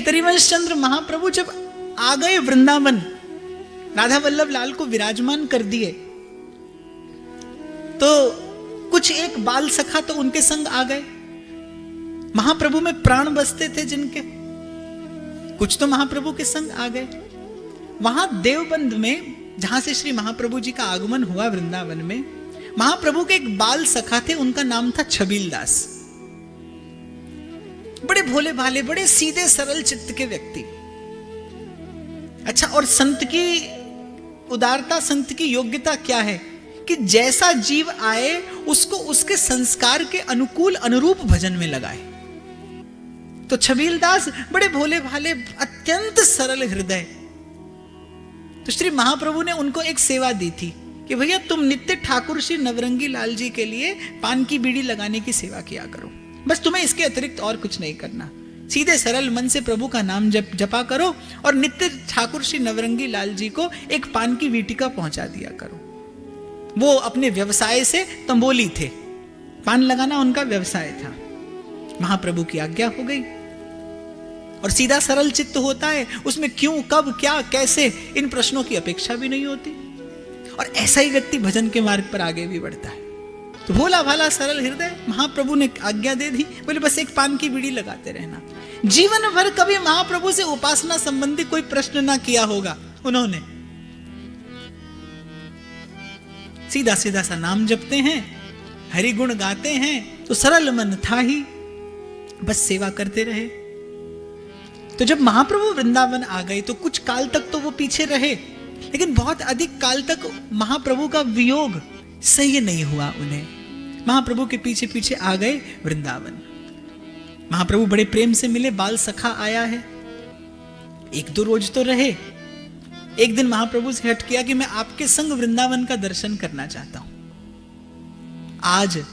केतरीवंश चंद्र महाप्रभु जब आ गए वृंदावन, राधा वल्लभ लाल को विराजमान कर दिए, तो कुछ एक बाल सखा तो उनके संग आ गए। महाप्रभु में प्राण बसते थे जिनके, कुछ तो महाप्रभु के संग आ गए। वहां देवबंद में, जहां से श्री महाप्रभु जी का आगमन हुआ वृंदावन में, महाप्रभु के एक बाल सखा थे, उनका नाम था छबील दास। बड़े भोले भाले, बड़े सीधे सरल चित्त के व्यक्ति। अच्छा, और संत की उदारता, संत की योग्यता क्या है कि जैसा जीव आए उसको उसके संस्कार के अनुकूल अनुरूप भजन में लगाए। तो छबील दास बड़े भोले भाले, अत्यंत सरल हृदय। तो श्री महाप्रभु ने उनको एक सेवा दी थी कि भैया तुम नित्य ठाकुर श्री नवरंगी लाल जी के लिए पान की बीड़ी लगाने की सेवा किया करो, बस तुम्हें इसके अतिरिक्त और कुछ नहीं करना। सीधे सरल मन से प्रभु का नाम जपा करो और नित्य ठाकुर श्री नवरंगी लाल जी को एक पान की वीटिका पहुंचा दिया करो। वो अपने व्यवसाय से तंबोली थे, पान लगाना उनका व्यवसाय था। महाप्रभु की आज्ञा हो गई। और सीधा सरल चित्त होता है, उसमें क्यों, कब, क्या, कैसे, इन प्रश्नों की अपेक्षा भी नहीं होती। और ऐसा ही व्यक्ति भजन के मार्ग पर आगे भी बढ़ता है। तो भोला भाला सरल हृदय, महाप्रभु ने आज्ञा दे दी, बोले बस एक पान की बीड़ी लगाते रहना। जीवन भर कभी महाप्रभु से उपासना संबंधी कोई प्रश्न ना किया होगा उन्होंने। सीधा सीधा सा नाम जपते हैं, हरि गुण गाते हैं, तो सरल मन था ही, बस सेवा करते रहे। तो जब महाप्रभु वृंदावन आ गए तो कुछ काल तक तो वो पीछे रहे, लेकिन बहुत अधिक काल तक महाप्रभु का वियोग सही नहीं हुआ उन्हें। महाप्रभु के पीछे पीछे आ गए वृंदावन। महाप्रभु बड़े प्रेम से मिले, बाल सखा आया है, एक दो रोज तो रहे। एक दिन महाप्रभु से हट किया कि मैं आपके संग वृंदावन का दर्शन करना चाहता हूं। आज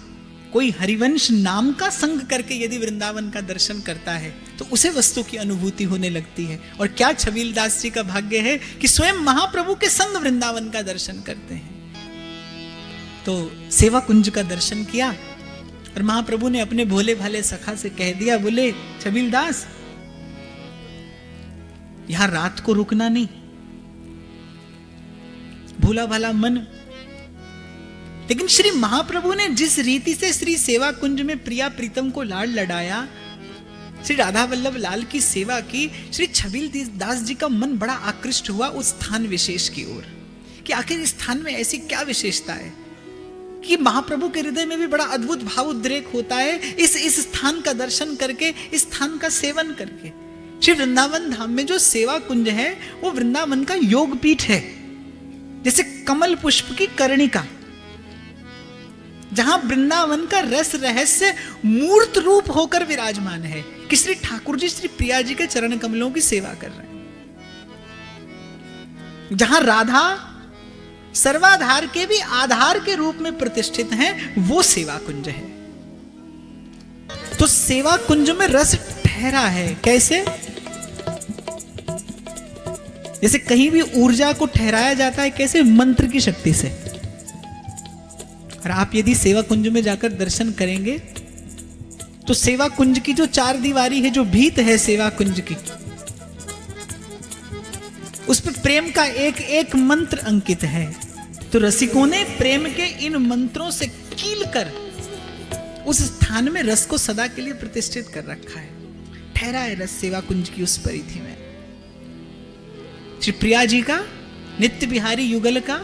कोई हरिवंश नाम का संग करके यदि वृंदावन का दर्शन करता है तो उसे वस्तु की अनुभूति होने लगती है। और क्या छबील दास जी का भाग्य है कि स्वयं महाप्रभु के संग वृंदावन का दर्शन करते हैं। तो सेवा कुंज का दर्शन किया और महाप्रभु ने अपने भोले भाले सखा से कह दिया, बोले छबील दास यहां रात को रुकना नहीं। भोला भाला मन, लेकिन श्री महाप्रभु ने जिस रीति से श्री सेवा कुंज में प्रिया प्रीतम को लाड़ लड़ाया, श्री राधा वल्लभ लाल की सेवा की, श्री छबील दास जी का मन बड़ा आकृष्ट हुआ उस स्थान विशेष की ओर कि आखिर इस स्थान में ऐसी क्या विशेषता है कि महाप्रभु के हृदय में भी बड़ा अद्भुत भाव उद्रेक होता है इस स्थान का दर्शन करके, इस स्थान का सेवन करके। श्री वृंदावन धाम में जो सेवा कुंज है वो वृंदावन का योग पीठ है, जैसे कमल पुष्प की कर्णिका, जहां वृंदावन का रस रहस्य मूर्त रूप होकर विराजमान है कि श्री ठाकुर जी श्री प्रिया जी के चरण कमलों की सेवा कर रहे हैं। जहां राधा सर्वाधार के भी आधार के रूप में प्रतिष्ठित हैं, वो सेवा कुंज है। तो सेवा कुंज में रस ठहरा है। कैसे? जैसे कहीं भी ऊर्जा को ठहराया जाता है, कैसे? मंत्र की शक्ति से। और आप यदि सेवा कुंज में जाकर दर्शन करेंगे तो सेवा कुंज की जो चार दीवारी है, जो भीत है सेवा कुंज की, उस पर प्रेम का एक एक मंत्र अंकित है। तो रसिकों ने प्रेम के इन मंत्रों से कील कर उस स्थान में रस को सदा के लिए प्रतिष्ठित कर रखा है। ठहरा है रस सेवा कुंज की उस परिधि में। श्री प्रिया जी का नित्य बिहारी युगल का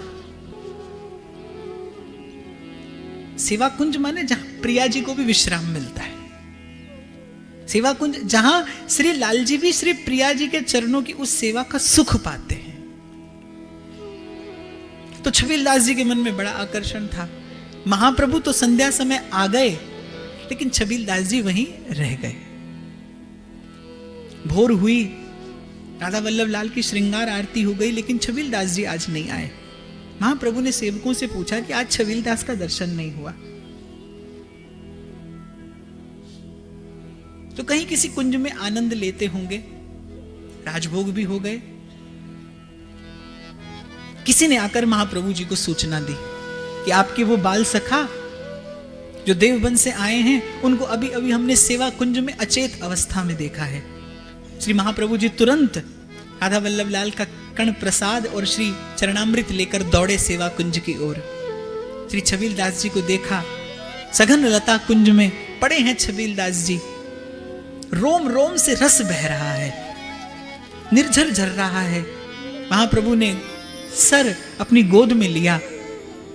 सेवा कुंज माने जहां प्रिया जी को भी विश्राम मिलता है। सेवा कुंज जहां श्री लाल जी भी श्री प्रिया जी के चरणों की उस सेवा का सुख पाते हैं। तो छबील दास जी के मन में बड़ा आकर्षण था। महाप्रभु तो संध्या समय आ गए, लेकिन छबील दास जी वहीं रह गए। भोर हुई, राधा वल्लभ लाल की श्रृंगार आरती हो गई, लेकिन छबील दास जी आज नहीं आए। महाप्रभु ने सेवकों से पूछा कि आज छबील दास का दर्शन नहीं हुआ। तो कहीं किसी कुंज में आनंद लेते होंगे, राजभोग भी हो गए। किसी ने आकर महाप्रभु जी को सूचना दी कि आपके वो बाल सखा जो देवबंद से आए हैं, उनको अभी अभी हमने सेवा कुंज में अचेत अवस्था में देखा है। श्री महाप्रभु जी तुरंत राधा वल्लभ लाल का कर्ण प्रसाद और श्री चरणामृत लेकर दौड़े सेवा कुंज की ओर। श्री छबील दास जी को देखा, सघन लता कुंज में पड़े हैं छबील दास जी, रोम रोम से रस बह रहा है, निर्झर झर रहा है। महाप्रभु ने सर अपनी गोद में लिया,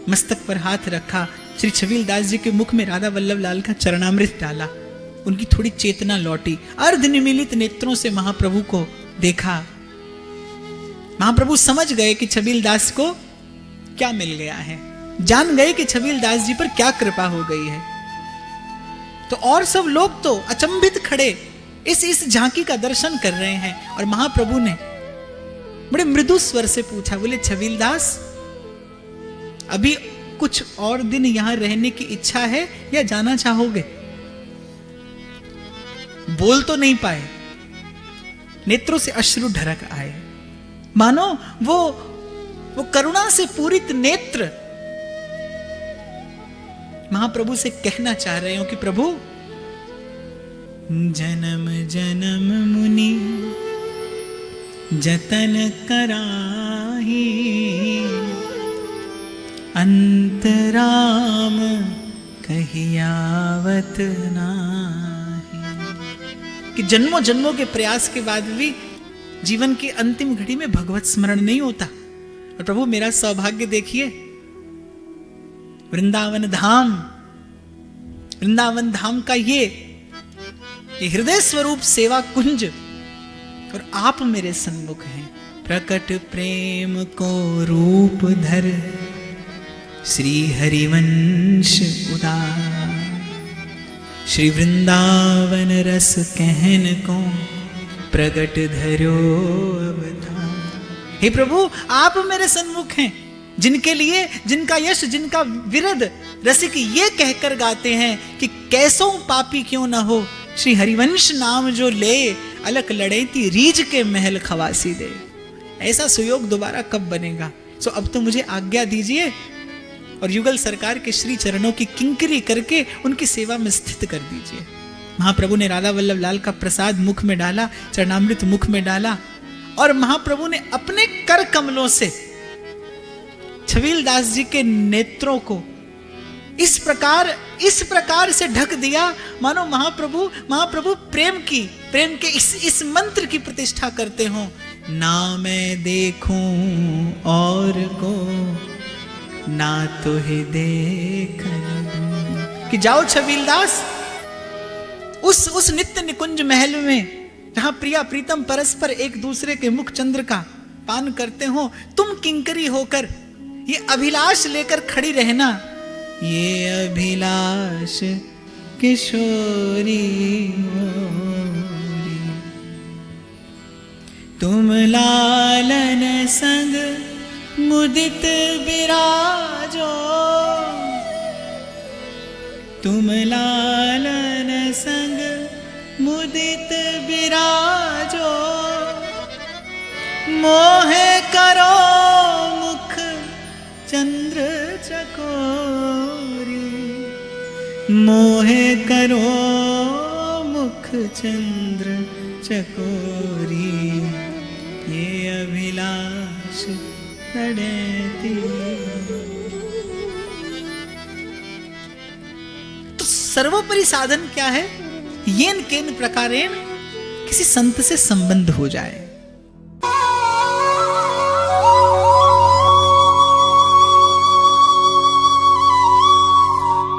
मस्तक पर हाथ रखा, श्री छबील दास जी के मुख में राधा वल्लभ लाल का चरणामृत डाला। उनकी थोड़ी चेतना लौटी, अर्ध निमीलित नेत्रों से महाप्रभु को देखा। महाप्रभु समझ गए कि छबील दास को क्या मिल गया है, जान गए कि छबील दास जी पर क्या कृपा हो गई है। तो और सब लोग तो अचंभित खड़े इस झांकी का दर्शन कर रहे हैं। और महाप्रभु ने बड़े मृदु स्वर से पूछा, बोले छबील दास, अभी कुछ और दिन यहां रहने की इच्छा है या जाना चाहोगे? बोल तो नहीं पाए, नेत्रों से अश्रु ढरक आए, मानो वो करुणा से पूरित नेत्र महाप्रभु से कहना चाह रहे हो कि प्रभु, जन्म जन्म मुनि जतन कराही, अंतराम कहियावत नाही। कि जन्मों जन्मों के प्रयास के बाद भी जीवन की अंतिम घड़ी में भगवत स्मरण नहीं होता। और प्रभु मेरा सौभाग्य देखिए, वृंदावन धाम का ये हृदय स्वरूप सेवा कुंज, और आप मेरे सन्मुख हैं। प्रकट प्रेम को रूप धर श्री हरिवंश उदार, श्री वृंदावन रस कहन को प्रगट धरो अवतार। हे प्रभु, आप मेरे सन्मुख हैं, जिनके लिए, जिनका यश, जिनका विरद रसिक ये कहकर गाते हैं कि कैसों पापी क्यों न हो, श्री हरिवंश नाम जो ले, अलक लड़ेती रीझ के महल खवासी दे। ऐसा सुयोग दोबारा कब बनेगा? सो अब तो मुझे आज्ञा दीजिए और युगल सरकार के श्री चरणों की किंकरी करके उनकी सेवा में स्थित कर दीजिए। महाप्रभु ने राधा वल्लभ लाल का प्रसाद मुख में डाला, चरणामृत मुख में डाला, और महाप्रभु ने अपने कर कमलों से छबील दास जी के नेत्रों को इस प्रकार से ढक दिया, मानो महाप्रभु प्रेम के इस मंत्र की प्रतिष्ठा करते हो। ना मैं देखूं और को, ना तो ही देख लूं। कि जाओ छबील दास, उस नित्य निकुंज महल में जहां प्रिया प्रीतम परस्पर एक दूसरे के मुख चंद्र का पान करते हो, तुम किंकरी होकर ये अभिलाष लेकर खड़ी रहना। ये अभिलाष किशोरी मोरी, तुम लालन संग मुदित विराजो, तुम लालन संग मुदित विराजो, मोहे करो मुख चंद्र चकोरी, मोहे करो मुख चंद्र चकोरी, ये अभिलाष लड़ेती। तो सर्वोपरि साधन क्या है? येन केन प्रकारेण किसी संत से संबंध हो जाए।